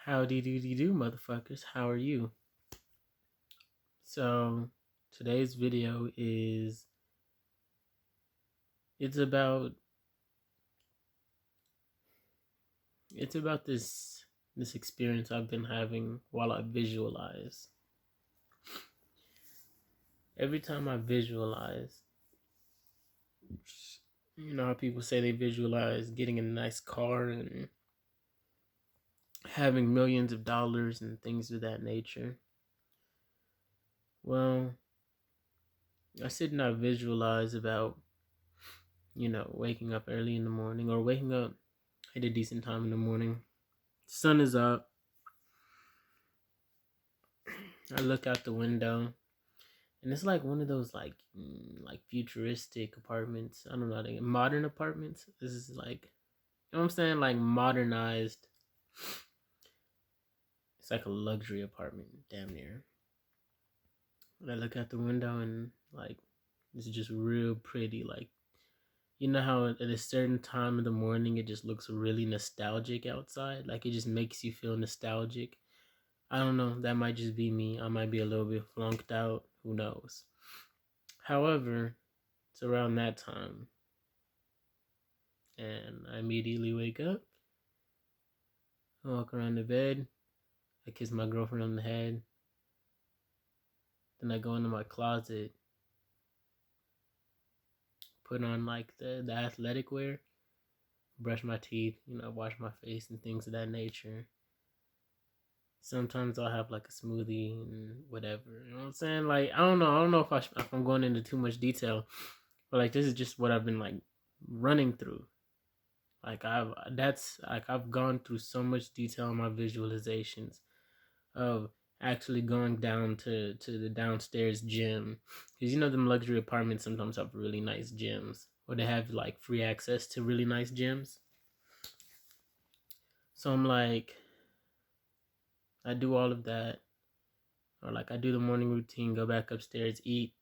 Howdy doody do, motherfuckers. How are you? So, today's video is it's about it's about this experience I've been having while I visualize. Every time I visualize, you know how people say they visualize getting a nice car and having millions of dollars and things of that nature. Well, I sit and I visualize about, waking up early in the morning or waking up at a decent time in the morning. Sun is up. I look out the window, and it's like one of those like futuristic apartments. I don't know, like modern apartments. This is like, you know what I'm saying, like modernized. It's like a luxury apartment, damn near. And I look out the window, and like it's just real pretty. Like, you know how at a certain time of the morning it just looks really nostalgic outside. Like it just makes you feel nostalgic. I don't know. That might just be me. I might be a little bit flunked out. Who knows? However, it's around that time, and I immediately wake up. I walk around the bed. I kiss my girlfriend on the head. Then I go into my closet, put on like the athletic wear, brush my teeth, wash my face and things of that nature. Sometimes I'll have like a smoothie and whatever. You know what I'm saying? Like I don't know. I don't know if I'm going into too much detail, but like this is just what I've been like running through. Like I've gone through so much detail in my visualizations of actually going down to the downstairs gym, because them luxury apartments sometimes have really nice gyms, or they have like free access to really nice gyms. So I'm like, I do all of that, or like I do the morning routine, go back upstairs, eat,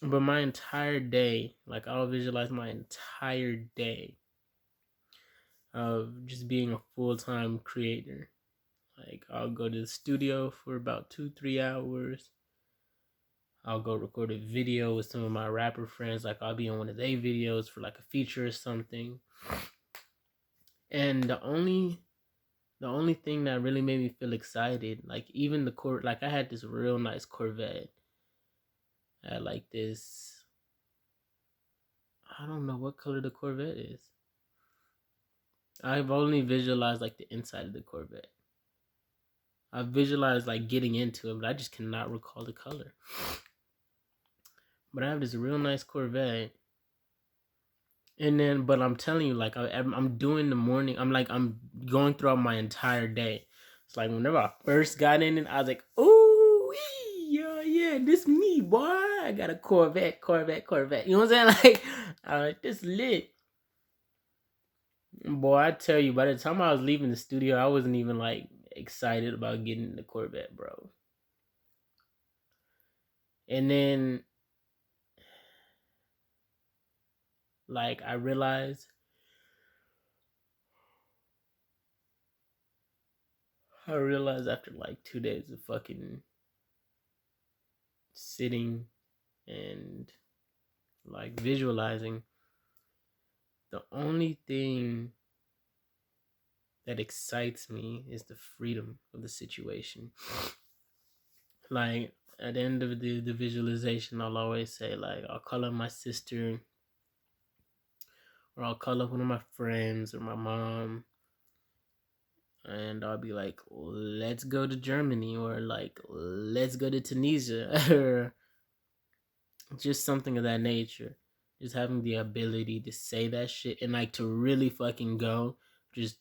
but my entire day, like I'll visualize my entire day of just being a full-time creator. Like I'll go to the studio for about 2-3 hours. I'll go record a video with some of my rapper friends. Like I'll be on one of their videos for like a feature or something. And the only thing that really made me feel excited, like even like I had this real nice Corvette. I had like this, I don't know what color the Corvette is. I've only visualized like the inside of the Corvette. I visualized like getting into it, but I just cannot recall the color. But I have this real nice Corvette. And then, but I'm telling you, like I'm doing the morning. I'm going throughout my entire day. It's like whenever I first got in it, I was like, "Ooh, yeah, this me, boy. I got a Corvette. You know what I'm saying? Like, this lit, boy. I tell you, by the time I was leaving the studio, I wasn't even like excited about getting the Corvette, bro. And then, like, I realized after like 2 days of fucking sitting and like visualizing, the only thing that excites me is the freedom of the situation. Like at the end of the visualization, I'll always say, like, I'll call up my sister, or I'll call up one of my friends or my mom, and I'll be like, let's go to Germany, or like, let's go to Tunisia, or just something of that nature. Just having the ability to say that shit and like to really fucking go. Just,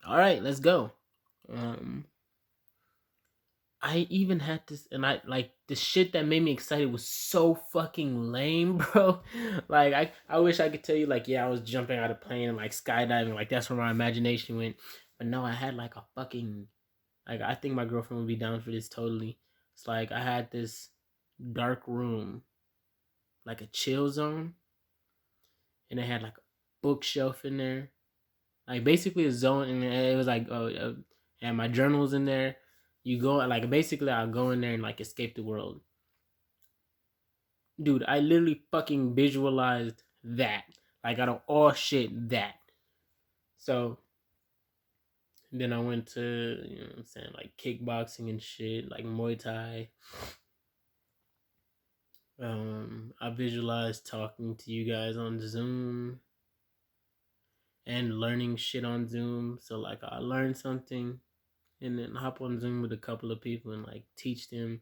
all right, let's go. I even had this, and I like the shit that made me excited was so fucking lame, bro. Like I wish I could tell you, like, yeah, I was jumping out of plane and like skydiving, like that's where my imagination went. But no, I had like a fucking, like, I think my girlfriend would be down for this totally. It's like I had this dark room, like a chill zone, and it had like a bookshelf in there, like basically a zone, and it was like and my journals in there. You go like basically I'll go in there and like escape the world. Dude, I literally fucking visualized that. Like out of all shit, that. So then I went to, you know what I'm saying, like kickboxing and shit, like Muay Thai. I visualized talking to you guys on Zoom and learning shit on Zoom. So like I learned something and then hop on Zoom with a couple of people and like teach them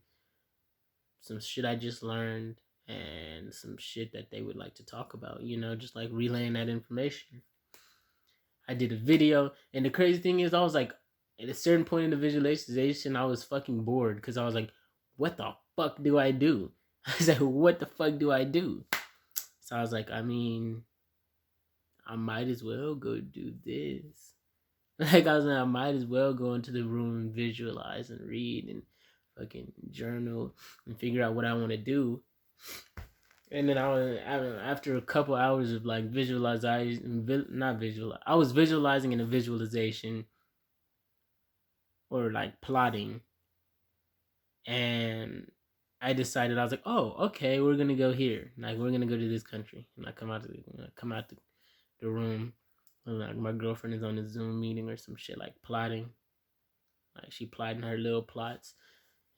some shit I just learned and some shit that they would like to talk about, you know, just like relaying that information. I did a video, and the crazy thing is, I was like, at a certain point in the visualization, I was fucking bored because I was like, what the fuck do I do? I was like, what the fuck do I do? So I was like, I mean, I might as well go do this. Like I was like, I might as well go into the room and visualize and read and fucking journal and figure out what I want to do. And then after a couple hours of like I was visualizing in a visualization or like plotting, and I decided I was like, oh, okay, we're gonna go here. Like we're gonna go to this country, and I come out the room, and like my girlfriend is on a Zoom meeting or some shit, like plotting. Like she plotting her little plots,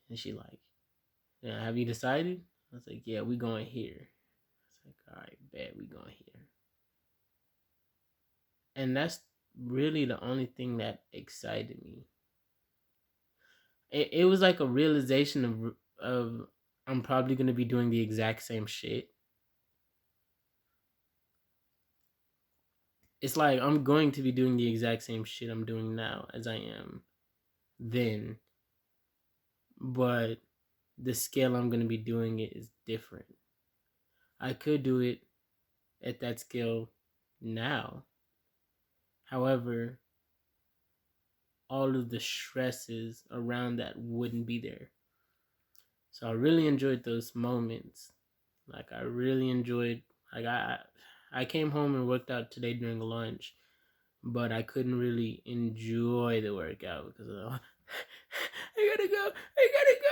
and she like, yeah, have you decided? I was like, yeah, we going here. It's like, all right, bet we going here. And that's really the only thing that excited me. It was like a realization of I'm probably gonna be doing the exact same shit. It's like I'm going to be doing the exact same shit I'm doing now as I am then, but the scale I'm gonna be doing it is different. I could do it at that scale now. However, all of the stresses around that wouldn't be there. So I really enjoyed those moments. Like I really enjoyed. Like I came home and worked out today during lunch, but I couldn't really enjoy the workout because I gotta go. I gotta go.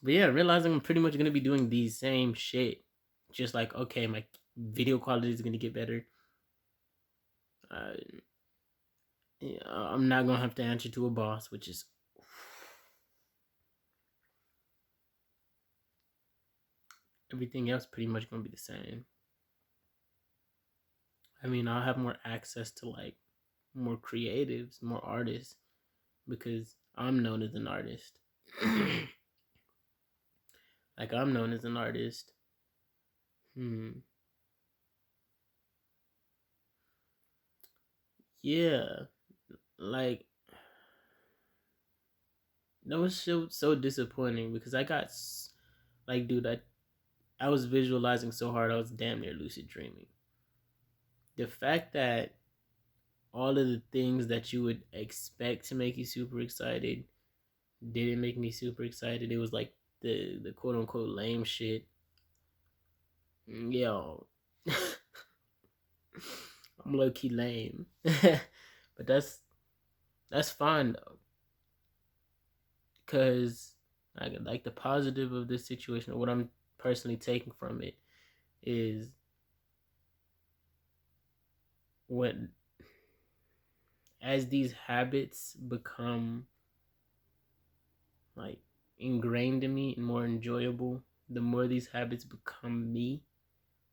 But yeah, realizing I'm pretty much gonna be doing the same shit. Just like, okay, my video quality is gonna get better. Yeah, I'm not gonna have to answer to a boss, which is everything else pretty much gonna be the same. I mean, I'll have more access to like more creatives, more artists, because I'm known as an artist. Like I'm known as an artist. Yeah, like that was so disappointing because I got like, dude, I was visualizing so hard I was damn near lucid dreaming. The fact that all of the things that you would expect to make you super excited didn't make me super excited. It was like the quote unquote lame shit. Yo, I'm low key lame, but that's fine though, cause like the positive of this situation, or what I'm personally taking from it, is when as these habits become like ingrained in me and more enjoyable, the more these habits become me,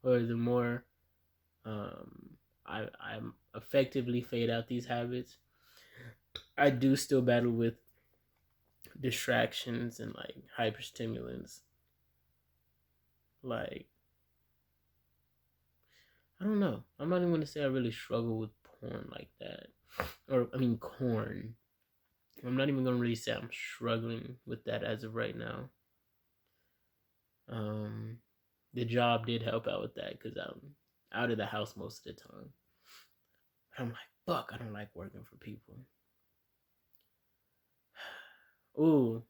or the more I effectively fade out these habits. I do still battle with distractions and like hyperstimulants. Like I don't know. I'm not even gonna say I really struggle with porn like that, or I mean corn. I'm not even gonna really say I'm struggling with that as of right now. The job did help out with that because I'm out of the house most of the time. But I'm like, fuck, I don't like working for people. Ooh,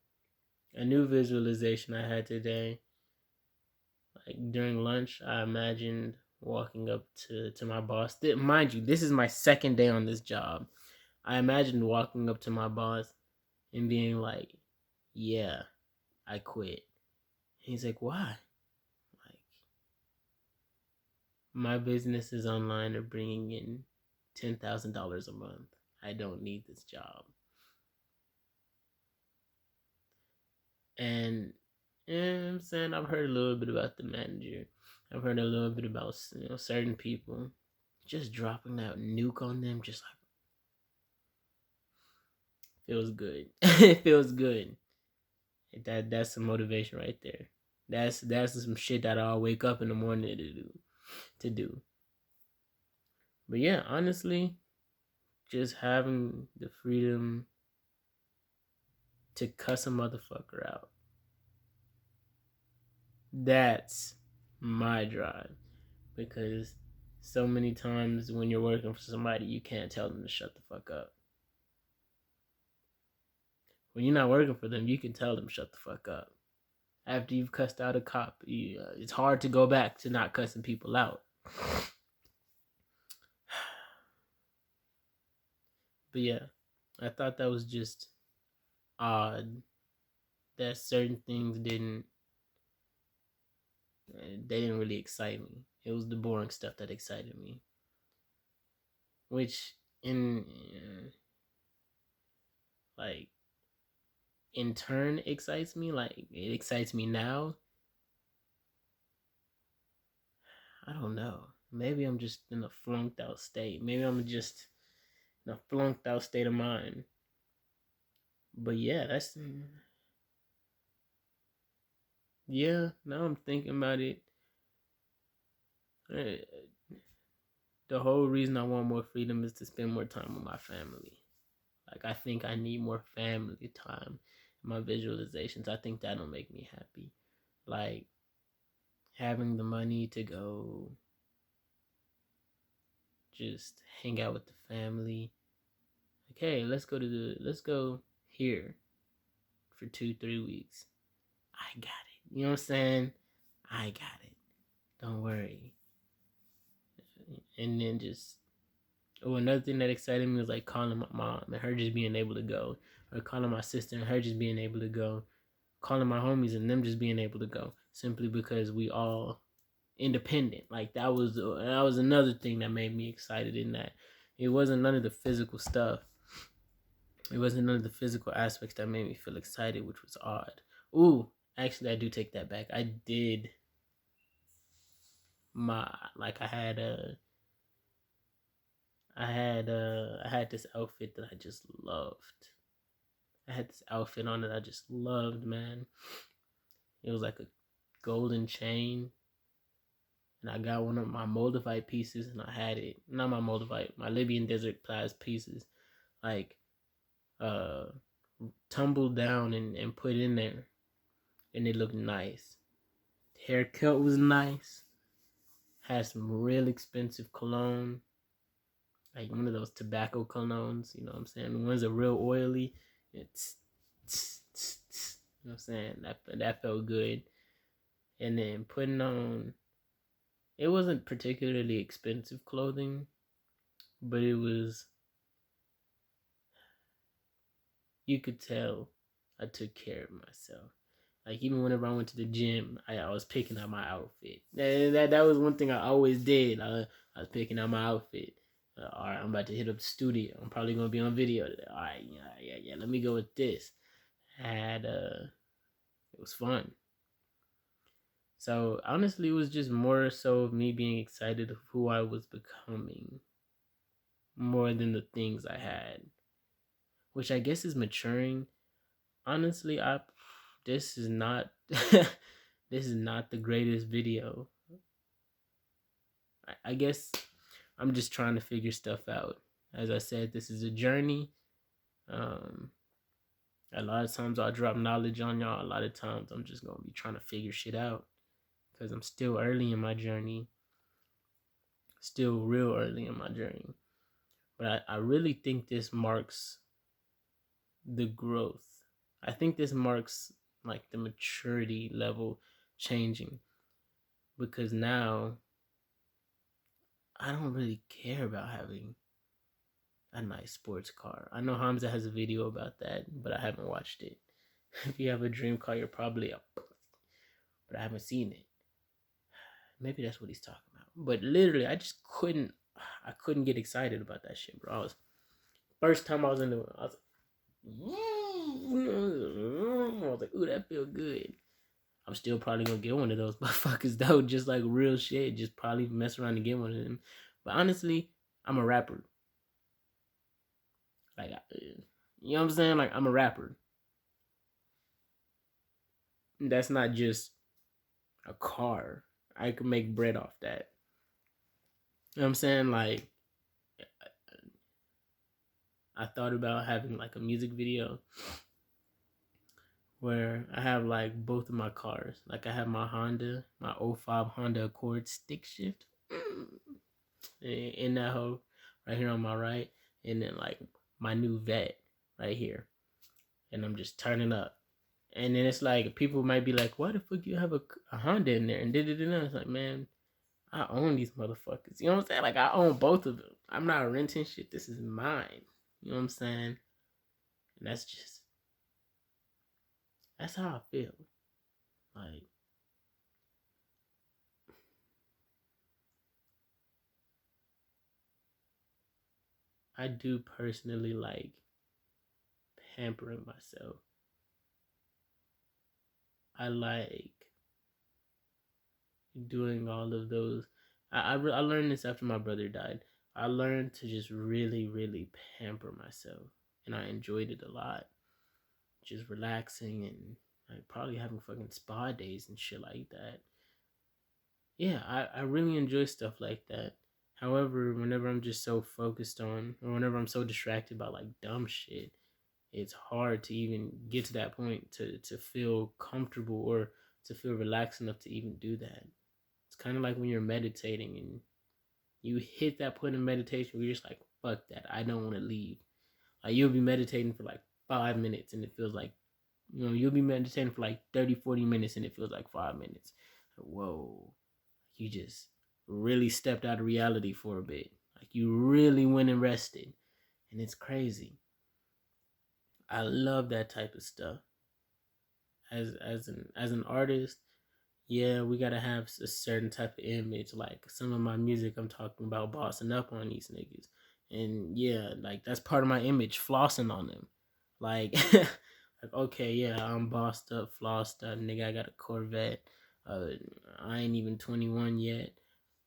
A new visualization I had today, like during lunch, I imagined walking up to my boss. Mind you, this is my second day on this job. I imagined walking up to my boss and being like, yeah, I quit. He's like, why? Like, my businesses online are bringing in $10,000 a month. I don't need this job. And you know what I'm saying, I've heard a little bit about the manager. I've heard a little bit about certain people. Just dropping that nuke on them, just like feels good. It feels good. That's some motivation right there. That's some shit that I'll wake up in the morning to do. But yeah, honestly, just having the freedom to cuss a motherfucker out. That's my drive. Because so many times when you're working for somebody, you can't tell them to shut the fuck up. When you're not working for them, you can tell them shut the fuck up. After you've cussed out a cop, it's hard to go back to not cussing people out. But yeah, I thought that was just odd that certain things they didn't really excite me. It was the boring stuff that excited me, which in like in turn excites me. Like it excites me now. I don't know. Maybe I'm just in a flunked out state. Maybe I'm just in a flunked out state of mind. But yeah, yeah. Now I'm thinking about it. The whole reason I want more freedom is to spend more time with my family. Like I think I need more family time in my visualizations. I think that'll make me happy. Like having the money to go just hang out with the family. Like, hey, let's go here for 2-3 weeks. I got it. You know what I'm saying? I got it. Don't worry. And then just another thing that excited me was like calling my mom and her just being able to go, or calling my sister and her just being able to go, calling my homies and them just being able to go, simply because we all independent. Like that was another thing that made me excited. In that it wasn't none of the physical stuff. It wasn't none of the physical aspects that made me feel excited, which was odd. Ooh, actually, I do take that back. I did my like I had this outfit that I just loved. I had this outfit on that I just loved, man. It was like a golden chain, and I got one of my Moldavite pieces, and I had it. Not my Moldavite, my Libyan Desert Class pieces, like uh, tumbled down and put in there, and it looked nice. The haircut was nice. Had some real expensive cologne, like one of those tobacco colognes. You know what I'm saying? The ones that are real oily. It's you know what I'm saying? That felt good. And then putting on, it wasn't particularly expensive clothing, but it was, you could tell I took care of myself. Like even whenever I went to the gym, I was picking out my outfit. That was one thing I always did. I was picking out my outfit. All right, I'm about to hit up the studio. I'm probably gonna be on video today. All right, yeah. Let me go with this. It was fun. So honestly, it was just more so of me being excited of who I was becoming, more than the things I had, which I guess is maturing. Honestly, this is not this is not the greatest video. I guess I'm just trying to figure stuff out. As I said, this is a journey. A lot of times I'll drop knowledge on y'all. A lot of times I'm just gonna be trying to figure shit out because I'm still early in my journey. Still real early in my journey. But I really think this marks the growth. I think this marks like the maturity level changing, because now I don't really care about having a nice sports car. I know Hamza has a video about that, but I haven't watched it. If you have a dream car, you're probably up, but I haven't seen it. Maybe that's what he's talking about. But literally, I couldn't get excited about that shit, bro. First time I was in the, I was like, ooh, that feel good. I'm still probably gonna get one of those motherfuckers though, just like real shit. Just probably mess around and get one of them. But honestly, I'm a rapper. Like, you know what I'm saying? Like, I'm a rapper. That's not just a car. I could make bread off that. You know what I'm saying? Like, I thought about having like a music video where I have like both of my cars. Like, I have my Honda, my '05 Honda Accord stick shift in that hoe right here on my right, and then like my new Vet right here, and I'm just turning up. And then it's like, people might be like, why the fuck you have a Honda in there? And it's like, man, I own these motherfuckers. You know what I'm saying? Like, I own both of them. I'm not renting shit. This is mine. You know what I'm saying? And that's how I feel. Like, I do personally like pampering myself. I like doing all of those. I learned this after my brother died. I learned to just really, really pamper myself. And I enjoyed it a lot. Just relaxing and like probably having fucking spa days and shit like that. Yeah, I really enjoy stuff like that. However, whenever I'm just so focused on, or whenever I'm so distracted by like dumb shit, it's hard to even get to that point to feel comfortable or to feel relaxed enough to even do that. It's kind of like when you're meditating and you hit that point of meditation where you're just like, fuck that, I don't want to leave. Like, you'll be meditating for like 5 minutes and it feels like, you'll be meditating for like 30, 40 minutes and it feels like 5 minutes. Whoa, you just really stepped out of reality for a bit. Like, you really went and rested. And it's crazy. I love that type of stuff. As an artist, yeah, we gotta have a certain type of image. Like, some of my music, I'm talking about bossing up on these niggas, and yeah, like, that's part of my image, flossing on them. Like, like, okay, yeah, I'm bossed up, flossed up, nigga. I got a Corvette. I ain't even 21 yet.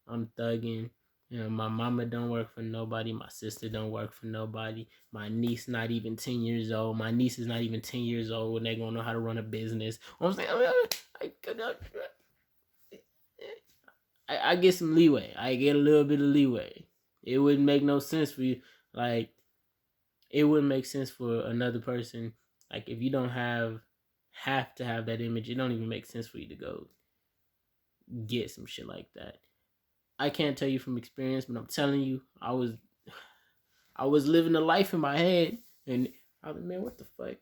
I'm thugging. My mama don't work for nobody. My sister don't work for nobody. My niece not even 10 years old. My niece is not even 10 years old and they gonna know how to run a business. I'm saying, I get some leeway. I get a little bit of leeway. It wouldn't make no sense for you. Like, it wouldn't make sense for another person. Like, if you don't have to have that image, it don't even make sense for you to go get some shit like that. I can't tell you from experience, but I'm telling you, I was living a life in my head, and I was like, man, what the fuck? I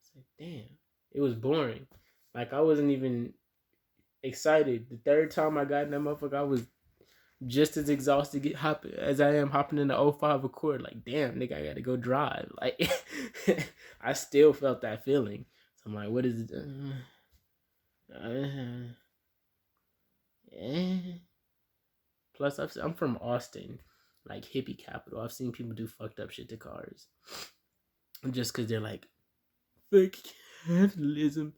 said, damn, it was boring. Like, I wasn't even excited. The third time I got in that motherfucker, I was just as exhausted as I am hopping in the '05 Accord. Like, damn, nigga, I gotta go drive. Like, I still felt that feeling. So I'm like, what is it? Plus, I'm from Austin, like hippie capital. I've seen people do fucked up shit to cars just because they're like, fuck capitalism.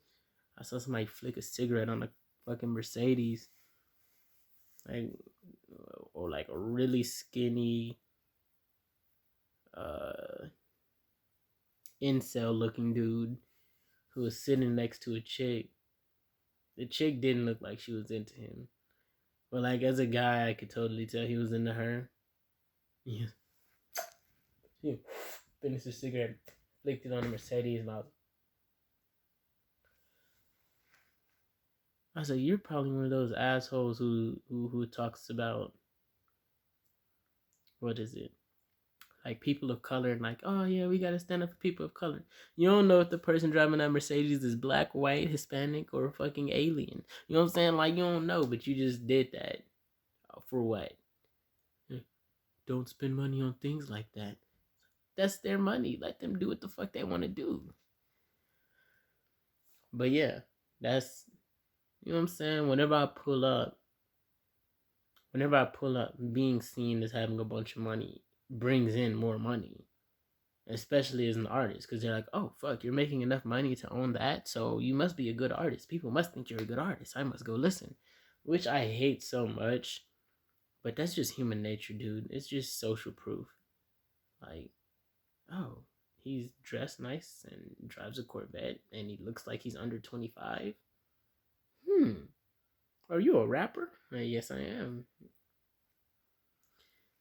I saw somebody flick a cigarette on a fucking Mercedes, like, or like a really skinny, incel looking dude who was sitting next to a chick. The chick didn't look like she was into him, but like, as a guy, I could totally tell he was into her. Yeah. He finished the cigarette, flicked it on the Mercedes, and I was like, you're probably one of those assholes who talks about, what is it? like people of color, and like, oh yeah, we gotta stand up for people of color. You don't know if the person driving that Mercedes is black, white, Hispanic, or a fucking alien. You know what I'm saying? Like, you don't know, but you just did that. For what? Don't spend money on things like that. That's their money. Let them do what the fuck they want to do. But yeah, that's, you know what I'm saying? Whenever I pull up, being seen as having a bunch of money brings in more money, especially as an artist, because they're like, oh fuck, you're making enough money to own that, so you must be a good artist. People must think you're a good artist. I must go listen, which I hate so much, but that's just human nature, dude. It's just social proof. Like, oh, he's dressed nice and drives a Corvette, and he looks like he's under 25. Are you a rapper? Yes, I am.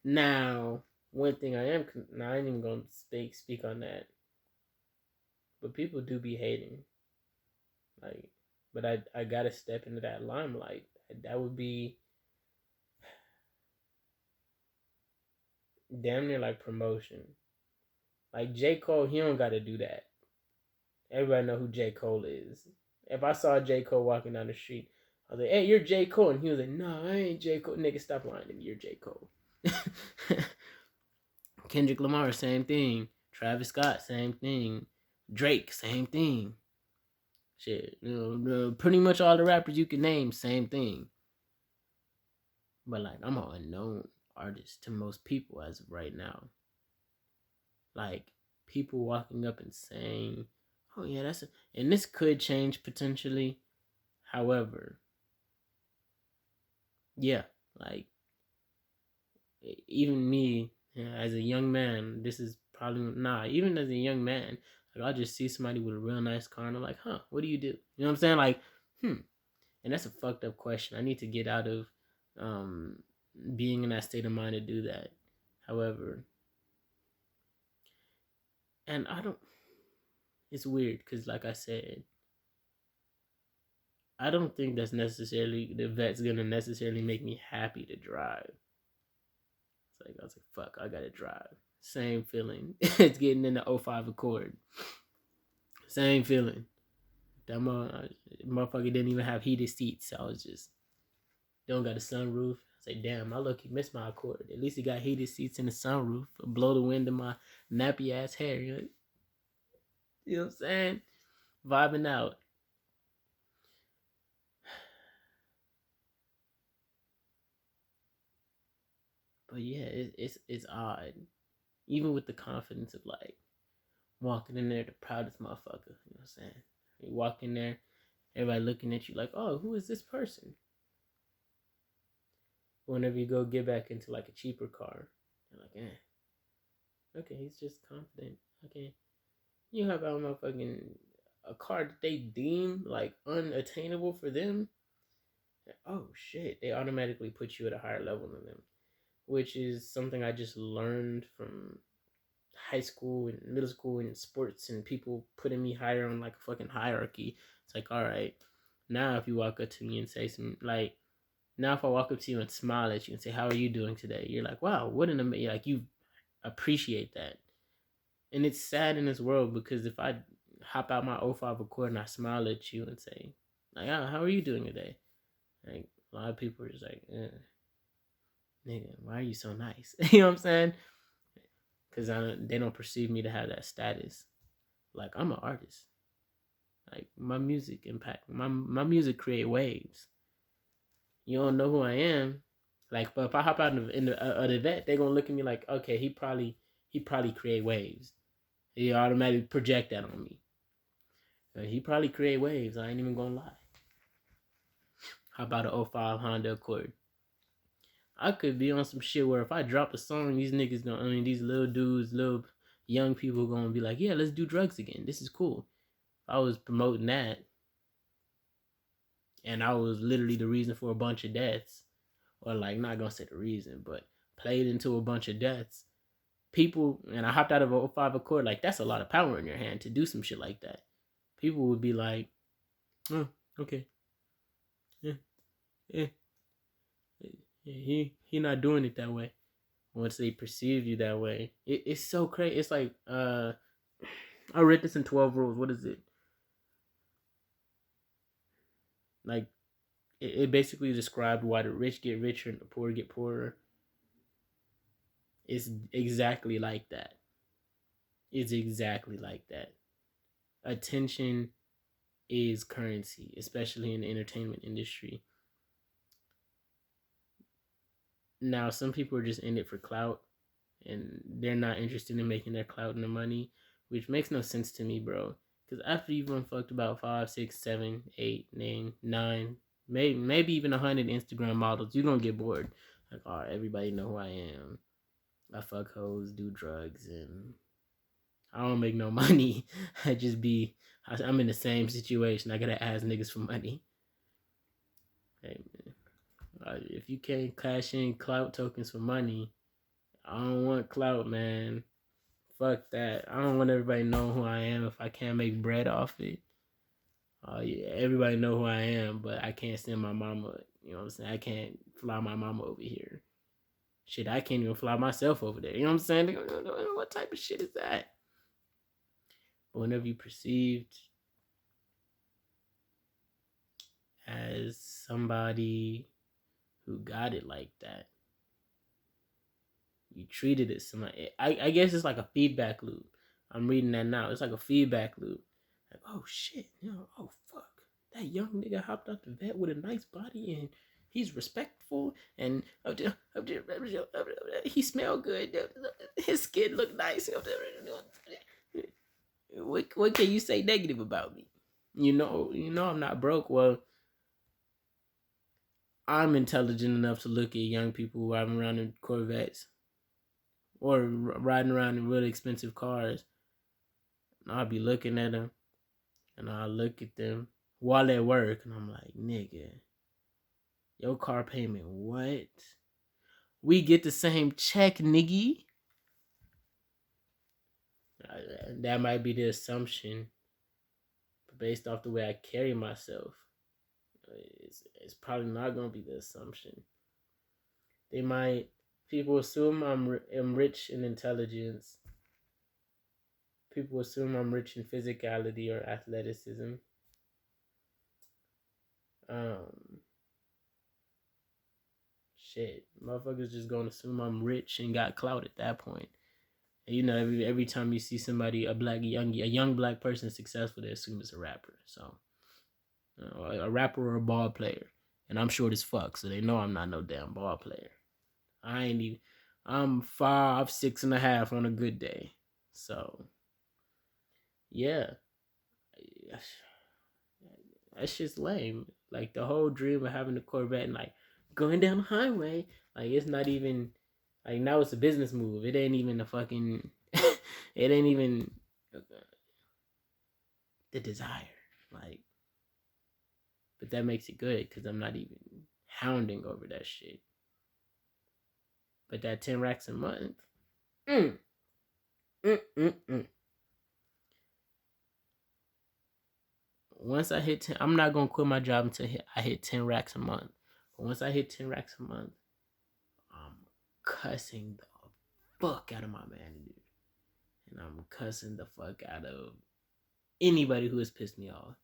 Now, one thing I am, now I ain't even gonna speak on that, but people do be hating. Like, but I gotta step into that limelight. That would be damn near like promotion. Like J. Cole, he don't gotta do that. Everybody know who J. Cole is. If I saw J. Cole walking down the street, I was like, hey, you're J. Cole. And he was like, no, I ain't J. Cole. Nigga, stop lying to me. You're J. Cole. Kendrick Lamar, same thing. Travis Scott, same thing. Drake, same thing. Shit, pretty much all the rappers you can name, same thing. But like, I'm an unknown artist to most people as of right now. Like, people walking up and saying, oh yeah, and this could change potentially. However, yeah, like, even me, as a young man, this is probably even as a young man, like, I'll just see somebody with a real nice car and I'm like, huh, what do you do? You know what I'm saying? Like, and that's a fucked up question. I need to get out of being in that state of mind to do that. However, and it's weird because, like I said, I don't think that's necessarily, the vet's gonna necessarily make me happy to drive. It's like, I was like, fuck, I gotta drive. Same feeling. It's getting in the '05 Accord. Same feeling. That motherfucker didn't even have heated seats. So I was just, don't got a sunroof. I say, damn, I lucky missed my Accord. At least it got heated seats in the sunroof. Blow the wind in my nappy ass hair. You know what I'm saying? Vibing out. But yeah, it's odd. Even with the confidence of like walking in there, the proudest motherfucker. You know what I'm saying? You walk in there, everybody looking at you like, oh, who is this person? Whenever you go get back into like a cheaper car, you're like, okay, he's just confident. Okay, you have a car that they deem like unattainable for them. Oh shit, they automatically put you at a higher level than them, which is something I just learned from high school and middle school and sports, and people putting me higher on like a fucking hierarchy. It's like, all right, now if you walk up to me and say some like, now if I walk up to you and smile at you and say, how are you doing today? You're like, wow, what an amazing, like, you appreciate that. And it's sad in this world because if I hop out my '05 Accord and I smile at you and say, like, oh, how are you doing today? Like, a lot of people are just like, nigga, why are you so nice? You know what I'm saying? Because they don't perceive me to have that status. Like, I'm an artist. Like, my music impact, my music create waves. You don't know who I am. Like, but if I hop out in the event, they're gonna look at me like, okay, he probably create waves. He automatically project that on me. He probably create waves. I ain't even gonna lie. How about a '05 Honda Accord? I could be on some shit where if I drop a song, these niggas these little dudes, little young people gonna be like, yeah, let's do drugs again. This is cool. If I was promoting that, and I was literally the reason for a bunch of deaths, or like, not gonna say the reason, but played into a bunch of deaths. People, and I hopped out of a '05 Accord, like, that's a lot of power in your hand to do some shit like that. People would be like, oh, okay. Yeah. He not doing it that way. once they perceive you that way. It's so crazy. It's like I read this in 12 Rules. What is it? Like it basically described why the rich get richer and the poor get poorer. It's exactly like that. It's exactly like that. Attention is currency, especially in the entertainment industry. Now, some people are just in it for clout, and they're not interested in making their clout and the money, which makes no sense to me, bro. Because after you've been fucked about 5, 6, 7, 8, 9, maybe even 100 Instagram models, you're gonna get bored. Like, all right, everybody know who I am. I fuck hoes, do drugs, and I don't make no money. I'm in the same situation. I gotta ask niggas for money. Hey, man. If you can't cash in clout tokens for money, I don't want clout, man. Fuck that. I don't want everybody to know who I am if I can't make bread off it. Yeah, everybody know who I am, but I can't send my mama. You know what I'm saying? I can't fly my mama over here. Shit, I can't even fly myself over there. You know what I'm saying? What type of shit is that? But whenever you perceived as somebody who got it like that, you treated it somebody. I guess it's like a feedback loop. I'm reading that now. It's like a feedback loop. Like, oh shit, oh fuck, that young nigga hopped out the vet with a nice body and he's respectful and he smelled good. His skin looked nice. What can you say negative about me? You know I'm not broke. Well, I'm intelligent enough to look at young people riding around in Corvettes or riding around in really expensive cars. And I'll be looking at them, and I'll look at them while at work, and I'm like, nigga, your car payment, what? We get the same check, nigga. That might be the assumption, but based off the way I carry myself, it's probably not going to be the assumption. People assume I'm rich in intelligence. People assume I'm rich in physicality or athleticism. Shit, motherfuckers just gonna assume I'm rich and got clout at that point. And you know, every time you see somebody, a young black person successful, they assume it's a rapper. So, a rapper or a ball player, and I'm short as fuck, so they know I'm not no damn ball player. I'm 5'6.5" on a good day. So, yeah, that shit's lame. Like the whole dream of having a Corvette and like going down the highway, like it's not even like now it's a business move. It ain't even a fucking. It ain't even the desire. Like, but that makes it good because I'm not even hounding over that shit. But that 10 racks a month. Once I hit 10, I'm not gonna quit my job until I hit 10 racks a month. But once I hit 10 racks a month, I'm cussing the fuck out of my manager. And I'm cussing the fuck out of anybody who has pissed me off.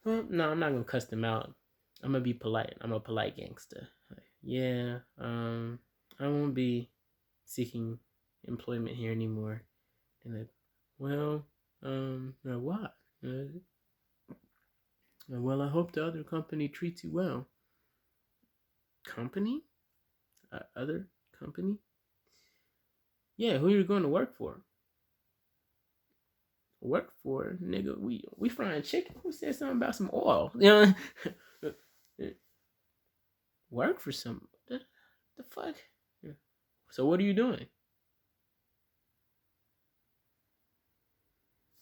Well, no, I'm not gonna cuss them out. I'm gonna be polite. I'm a polite gangster. Yeah, I won't be seeking employment here anymore. And like, well, why? Well, I hope the other company treats you well. Company? Other company? Yeah, who you going to work for? Work for, nigga? We frying chicken. Who said something about some oil? You know, work for some. The fuck? So what are you doing?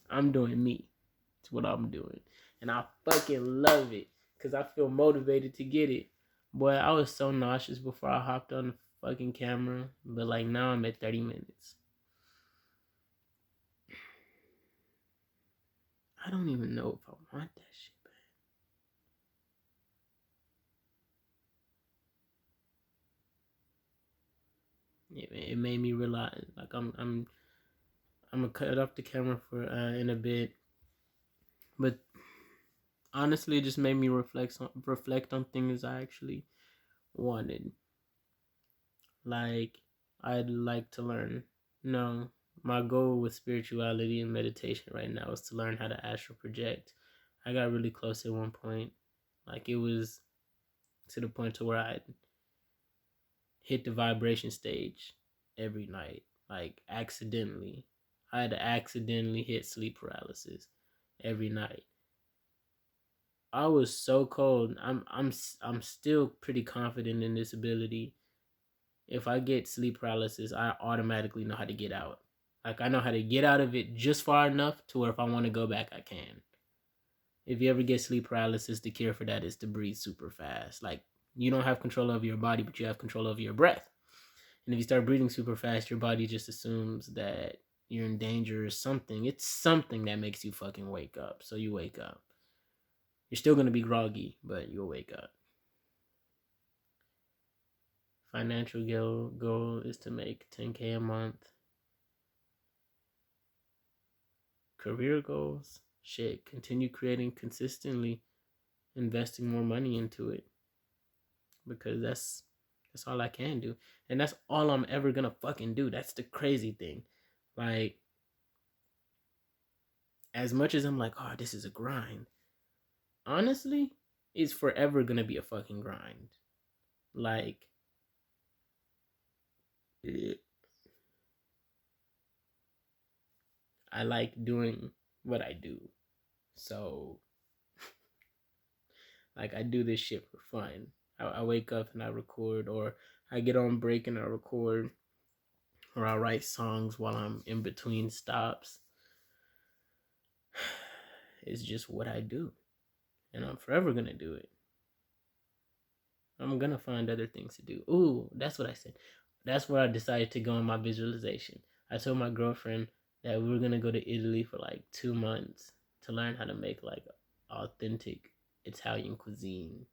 I'm doing me. It's what I'm doing, and I fucking love it because I feel motivated to get it. Boy, I was so nauseous before I hopped on the fucking camera, but like now I'm at 30 minutes. I don't even know if I want that shit back. it made me realize, like, I'm gonna cut off the camera for in a bit, but honestly, it just made me reflect on things I actually wanted. Like, I'd like to learn. No, my goal with spirituality and meditation right now is to learn how to astral project. I got really close at one point. Like, it was to the point to where I hit the vibration stage every night. Like, accidentally. I had to accidentally hit sleep paralysis every night. I was so cold. I'm still pretty confident in this ability. If I get sleep paralysis, I automatically know how to get out. Like, I know how to get out of it just far enough to where if I want to go back, I can. If you ever get sleep paralysis, the cure for that is to breathe super fast. Like, you don't have control over your body, but you have control over your breath. And if you start breathing super fast, your body just assumes that you're in danger or something. It's something that makes you fucking wake up. So you wake up. You're still going to be groggy, but you'll wake up. Financial goal is to make $10K a month. Career goals, shit, continue creating consistently, investing more money into it, because that's all I can do, and that's all I'm ever gonna fucking do. That's the crazy thing. Like, as much as I'm like, oh, this is a grind, honestly, it's forever gonna be a fucking grind. Like, I like doing what I do, so like, I do this shit for fun. I wake up and I record, or I get on break and I record, or I write songs while I'm in between stops. It's just what I do, and I'm forever gonna do it. I'm gonna find other things to do. Ooh, that's what I said. That's where I decided to go in my visualization. I told my girlfriend that we were gonna go to Italy for like 2 months to learn how to make like authentic Italian cuisine,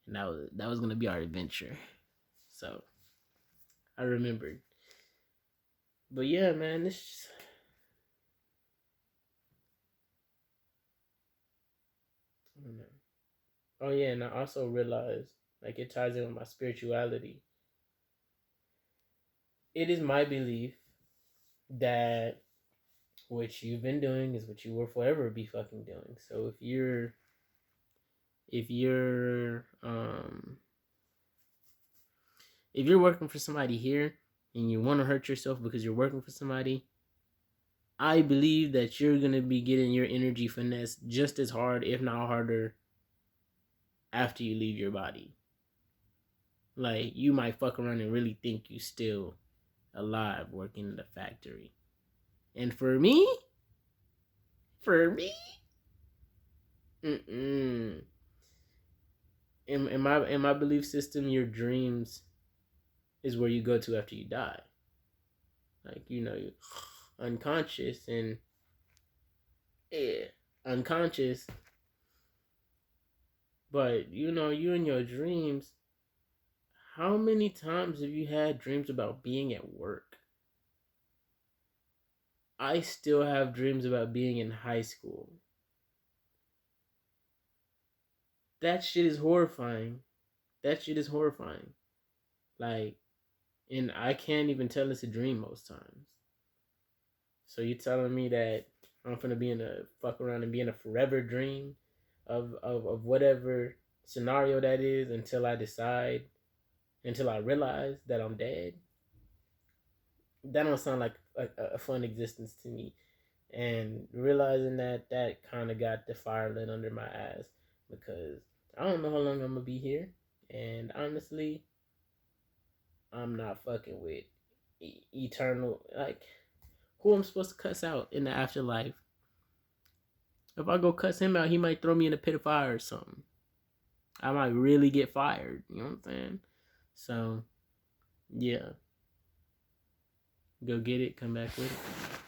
and that was gonna be our adventure. So I remembered. But yeah, man, this. I don't know. Oh yeah, and I also realized, like, it ties in with my spirituality. It is my belief that what you've been doing is what you will forever be fucking doing. So if you're if you're working for somebody here and you want to hurt yourself because you're working for somebody, I believe that you're gonna be getting your energy finesse just as hard, if not harder, after you leave your body. Like, you might fuck around and really think you still alive working in the factory. And for me, mm-mm. In my belief system, your dreams is where you go to after you die. Like, you're unconscious, and yeah, unconscious. But you in your dreams, how many times have you had dreams about being at work? I still have dreams about being in high school. That shit is horrifying. That shit is horrifying. Like, and I can't even tell it's a dream most times. So you telling me that I'm gonna be in a fuck around and be in a forever dream of whatever scenario that is until I realize that I'm dead? That don't sound like a fun existence to me. And realizing that kind of got the fire lit under my ass, because I don't know how long I'm gonna be here, and honestly, I'm not fucking with eternal. Like, who I'm supposed to cuss out in the afterlife? If I go cuss him out, he might throw me in a pit of fire or something. I might really get fired. You know what I'm saying? So, yeah. Go get it. Come back with it.